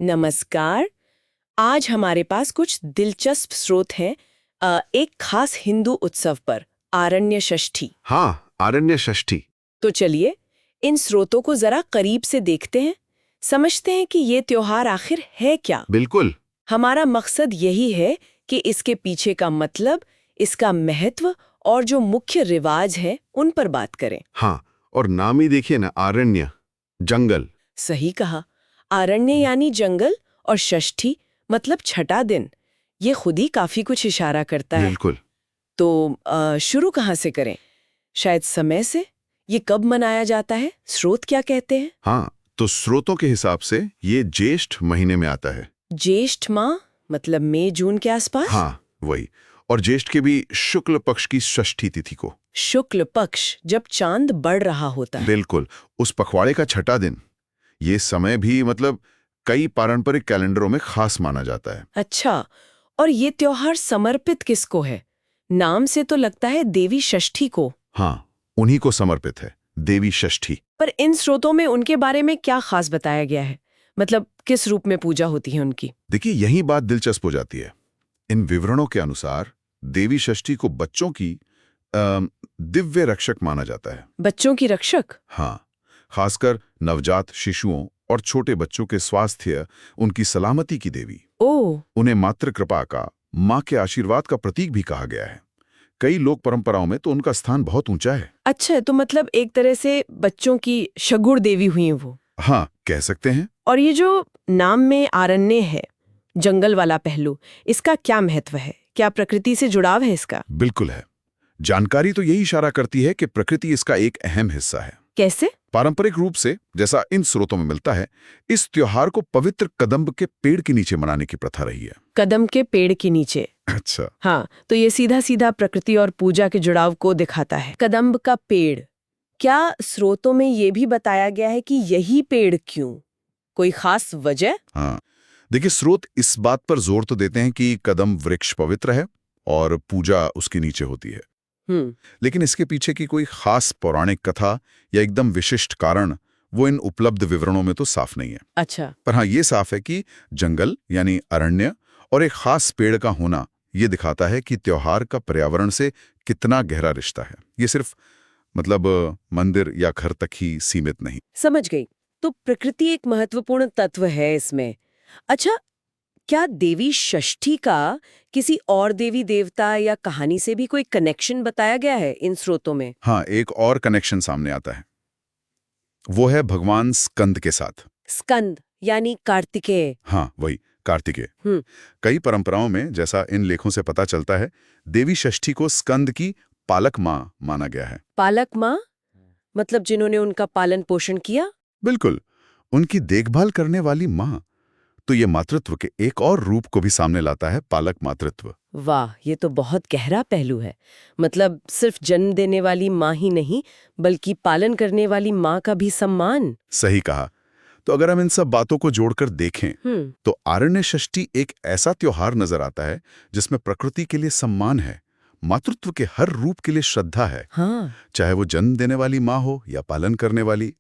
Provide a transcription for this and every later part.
नमस्कार। आज हमारे पास कुछ दिलचस्प स्रोत हैं एक खास हिंदू उत्सव पर, आरण्य षष्ठी। हाँ, आरण्य षष्ठी। तो चलिए इन स्रोतों को जरा करीब से देखते हैं, समझते हैं कि ये त्योहार आखिर है क्या। बिल्कुल। हमारा मकसद यही है कि इसके पीछे का मतलब, इसका महत्व और जो मुख्य रिवाज है उन पर बात करें। हाँ, और नाम ही देखिए ना, आरण्य, जंगल। सही कहा। आरण्य यानी जंगल और षष्ठी मतलब छठा दिन। ये खुद ही काफी कुछ इशारा करता है। बिल्कुल। तो शुरू कहाँ से करें? शायद समय से। ये कब मनाया जाता है? स्रोत क्या कहते हैं? हाँ, तो स्रोतों के हिसाब से ये ज्येष्ठ महीने में आता है। ज्येष्ठ माह मतलब मई जून के आसपास? हाँ, वही। और ज्येष्ठ के भी शुक्ल पक्ष की षष्ठी तिथि को। शुक्ल पक्ष, जब चांद बढ़ रहा होता है। बिल्कुल, उस पखवाड़े का छठा दिन। ये समय भी मतलब कई पारंपरिक कैलेंडरों में खास माना जाता है। अच्छा, और ये त्योहार समर्पित किसको है? नाम से तो लगता है देवी षष्ठी को। हाँ, उन्हीं को समर्पित है, देवी षष्ठी। पर इन स्रोतों में उनके बारे में क्या खास बताया गया है? मतलब किस रूप में पूजा होती है उनकी? देखिए, यही बात दिलचस्प हो जाती है। इन विवरणों के अनुसार देवी षष्ठी को बच्चों की दिव्य रक्षक माना जाता है। बच्चों की रक्षक? हाँ, खासकर नवजात शिशुओं और छोटे बच्चों के स्वास्थ्य, उनकी सलामती की देवी। ओह, उन्हें मातृ कृपा का, माँ के आशीर्वाद का प्रतीक भी कहा गया है। कई लोक परंपराओं में तो उनका स्थान बहुत ऊंचा है। अच्छा, तो मतलब एक तरह से बच्चों की शगुर देवी हुई हैं वो। हाँ, कह सकते हैं। और ये जो नाम में आरण्य है, जंगल वाला पहलू, इसका क्या महत्व है? क्या प्रकृति से जुड़ाव है इसका? बिल्कुल है। जानकारी तो यही इशारा करती है कि प्रकृति इसका एक अहम हिस्सा है। कैसे? पारंपरिक रूप से, जैसा इन स्रोतों में मिलता है, इस त्योहार को पवित्र कदम्ब के पेड़ के नीचे मनाने की प्रथा रही है। कदम के पेड़ के नीचे? अच्छा। हाँ, तो ये सीधा सीधा प्रकृति और पूजा के जुड़ाव को दिखाता है। कदम्ब का पेड़, क्या स्रोतों में ये भी बताया गया है कि यही पेड़ क्यों? कोई खास वजह? हाँ, देखिए, स्रोत इस बात पर जोर तो देते हैं कि कदम वृक्ष पवित्र है और पूजा उसके नीचे होती है। लेकिन इसके पीछे की कोई खास पौराणिक कथा या एकदम विशिष्ट कारण वो इन उपलब्ध विवरणों में तो साफ नहीं है। अच्छा। पर हाँ, ये साफ है कि जंगल यानी अरण्य और एक खास पेड़ का होना ये दिखाता है कि त्योहार का पर्यावरण से कितना गहरा रिश्ता है। ये सिर्फ मतलब मंदिर या घर तक ही सीमित नहीं। समझ गई। तो प्रकृति एक महत्वपूर्ण तत्व है इसमें। अच्छा, क्या देवी षष्ठी का किसी और देवी देवता या कहानी से भी कोई कनेक्शन बताया गया है इन स्रोतों में? हाँ, एक और कनेक्शन सामने आता है। वो है भगवान स्कंद के साथ। स्कंद यानी कार्तिकेय। हाँ, वही, कार्तिकेय। हम्म। कई परंपराओं में, जैसा इन लेखों से पता चलता है, देवी षष्ठी को स्कंद की पालक माँ माना गया है। पालक माँ मतलब जिन्होंने उनका पालन पोषण किया? बिल्कुल, उनकी देखभाल करने वाली माँ। तो ये मातृत्व के एक और रूप को भी सामने लाता है, पालक मातृत्व। वाह, ये तो बहुत गहरा पहलू है। मतलब सिर्फ जन्म देने वाली माँ ही नहीं, बल्कि पालन करने वाली माँ का भी सम्मान। सही कहा। तो अगर हम इन सब बातों को जोड़कर देखें, तो आरण्य षष्ठी एक ऐसा त्योहार नजर आता है जिसमें प्रकृति के लिए सम्मान है, मातृत्व के हर रूप के लिए श्रद्धा है। हाँ। चाहे वो जन्म देने वाली माँ हो या पालन करने वाली,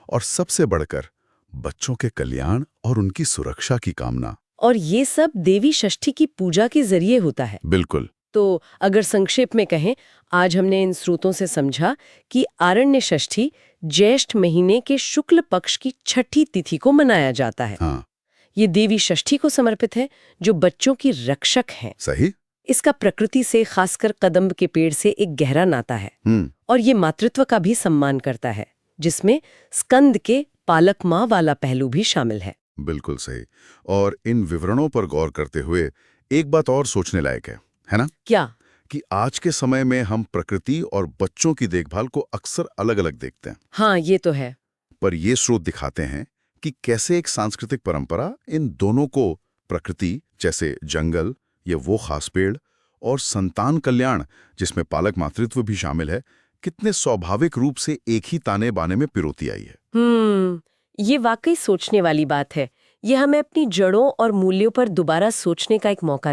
और सबसे बढ़कर बच्चों के कल्याण और उनकी सुरक्षा की कामना। और ये सब देवी षष्ठी की पूजा के जरिए होता है। बिल्कुल। तो अगर संक्षेप में कहें, आज हमने इन स्रोतों से समझा कि आरण्य षष्ठी ज्येष्ठ महीने के शुक्ल पक्ष की छठी तिथि को मनाया जाता है। हाँ। ये देवी षष्ठी को समर्पित है, जो बच्चों की रक्षक हैं। सही। इसका प्रकृति से, खासकर कदम्ब के पेड़ से एक गहरा नाता है। और ये मातृत्व का भी सम्मान करता है, जिसमें स्कंद के पालक माँ वाला पहलू भी शामिल है। बिल्कुल सही। और इन विवरणों पर गौर करते हुए एक बात और सोचने लायक है ना? क्या? कि आज के समय में हम प्रकृति और बच्चों की देखभाल को अक्सर अलग-अलग देखते हैं। हाँ, ये तो है। पर ये स्रोत दिखाते हैं कि कैसे एक सांस्कृतिक परंपरा इन दोनों को, प्रकृति जैसे जंगल, ये वो खास पेड़, और संतान कल्याण जिसमें पालक मातृत्व भी शामिल है, कितने स्वाभाविक रूप से एक ही ताने बाने में पिरोती आई है। ये वाकई सोचने वाली बात है। ये हमें अपनी जड़ों और मूल्यों पर दोबारा सोचने का एक मौका